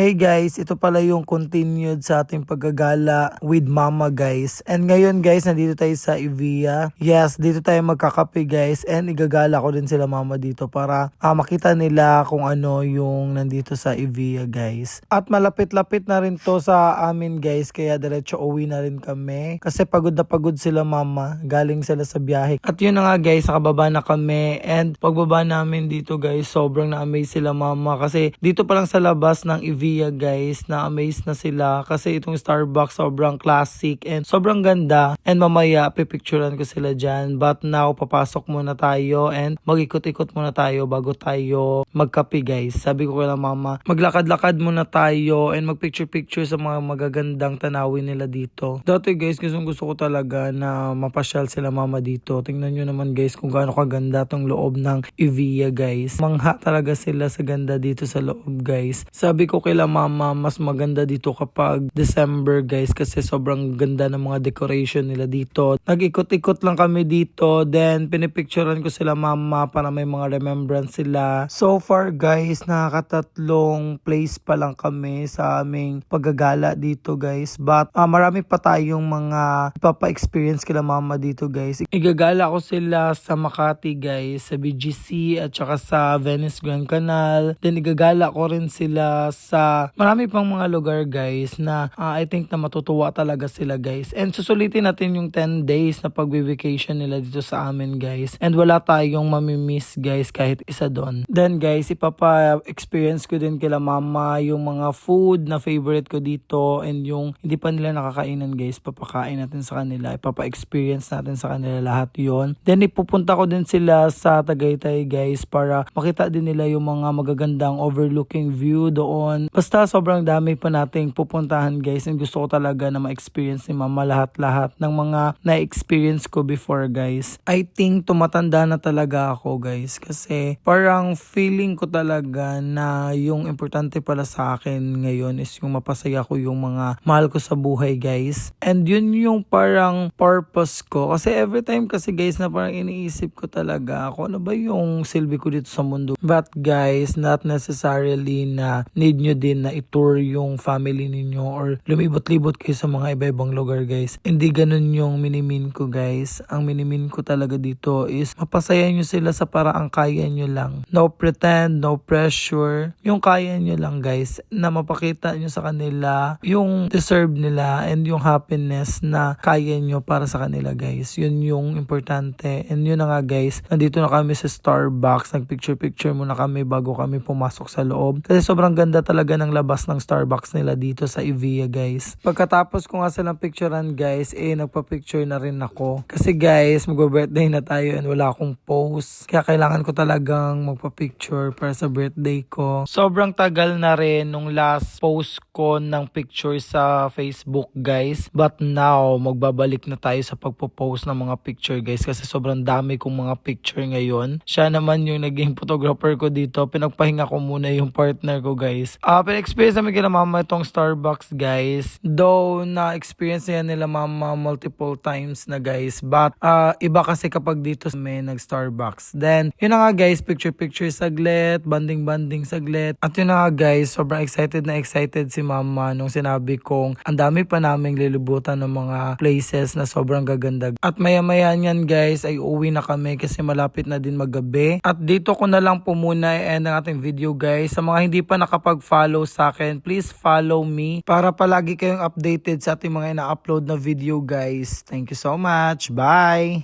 Hey guys, ito pala yung continued sa ating paggagala with mama guys. And ngayon guys, nandito tayo sa Evia. Yes, dito tayo magkakape guys. And igagala ko din sila mama dito para makita nila kung ano yung nandito sa Evia guys. At malapit-lapit na rin to sa amin guys. Kaya diretso uwi na rin kami. Kasi pagod na pagod sila mama. Galing sila sa biyahe. At yun na nga guys, nakababa na kami. And pagbaba namin dito guys, sobrang na-amaze sila mama. Kasi dito pa lang sa labas ng Evia guys, na-amaze na sila kasi itong Starbucks sobrang classic and sobrang ganda, and mamaya pipicturean ko sila dyan. But now, papasok muna tayo and mag-ikot-ikot muna tayo bago tayo magkape guys. Sabi ko kay mama, maglakad-lakad muna tayo and magpicture-picture sa mga magagandang tanawin nila dito. Dati guys, gusto ko talaga na mapasyal sila mama dito. Tingnan nyo naman guys kung gaano kaganda tong loob ng Evia guys. Mangha talaga sila sa ganda dito sa loob guys. Sabi ko kay mama, mas maganda dito kapag December guys kasi sobrang ganda ng mga decoration nila dito. Nag-ikot-ikot lang kami dito, then pinipicturean ko sila mama para may mga remembrance sila. So far guys, nakakatatlong place pa lang kami sa aming paggagala dito guys, but marami pa tayong mga ipapa-experience kila mama dito guys. Igagala ko sila sa Makati guys, sa BGC at saka sa Venice Grand Canal, then igagala ko rin sila sa marami pang mga lugar guys na I think na matutuwa talaga sila guys. And susulitin natin yung 10 days na pagbe-vacation nila dito sa amin guys. And wala tayong mamimiss guys kahit isa doon. Then guys, ipapa-experience ko din kila mama yung mga food na favorite ko dito, and yung hindi pa nila nakakainan guys, papakain natin sa kanila. Ipapa-experience natin sa kanila lahat yon. Then ipupunta ko din sila sa Tagaytay guys para makita din nila yung mga magagandang overlooking view doon. Basta sobrang dami pa nating pupuntahan guys, and gusto ko talaga na ma-experience ni mama lahat-lahat ng mga na-experience ko before guys. I think tumatanda na talaga ako guys kasi parang feeling ko talaga na yung importante pala sa akin ngayon is yung mapasaya ko yung mga mahal ko sa buhay guys. And yun yung parang purpose ko kasi every time kasi guys na parang iniisip ko talaga ako ano ba yung silbi ko dito sa mundo. But guys, not necessarily na need nyo din na i-tour yung family ninyo or lumibot-libot kayo sa mga iba-ibang lugar guys. Hindi ganun yung minimin ko guys. Ang minimin ko talaga dito is mapasaya nyo sila sa paraang kaya nyo lang. No pretend, no pressure. Yung kaya nyo lang guys, na mapakita nyo sa kanila yung deserve nila and yung happiness na kaya nyo para sa kanila guys. Yun yung importante. And yun na nga guys, nandito na kami sa Starbucks. Nagpicture-picture muna kami bago kami pumasok sa loob. Kasi sobrang ganda talaga ng labas ng Starbucks nila dito sa Evia guys. Pagkatapos ko nga silang picturean guys, nagpa-picture na rin ako. Kasi guys, mag-birthday na tayo and wala akong post. Kaya kailangan ko talagang magpa-picture para sa birthday ko. Sobrang tagal na rin nung last post ko ng picture sa Facebook guys. But now, magbabalik na tayo sa pagpo-post ng mga picture guys kasi sobrang dami kong mga picture ngayon. Siya naman yung naging photographer ko dito. Pinagpahinga ko muna yung partner ko guys. Pina-experience namin kila mama itong Starbucks guys. Though na-experience yan nila mama multiple times na guys. But iba kasi kapag dito may nag-Starbucks. Then, yun na nga guys, picture-picture saglit, banding-banding saglit. At yun na nga guys, sobrang excited na excited si mama nung sinabi kong ang dami pa naming lilibutan ng mga places na sobrang gaganda. At maya-maya niyan guys, ay uwi na kami kasi malapit na din maggabi. At dito ko na lang po muna i-end ang ating video guys. Sa mga hindi pa nakapag-follow sa akin, please follow me para palagi kayong updated sa ating mga ina-upload na video guys. Thank you so much. Bye!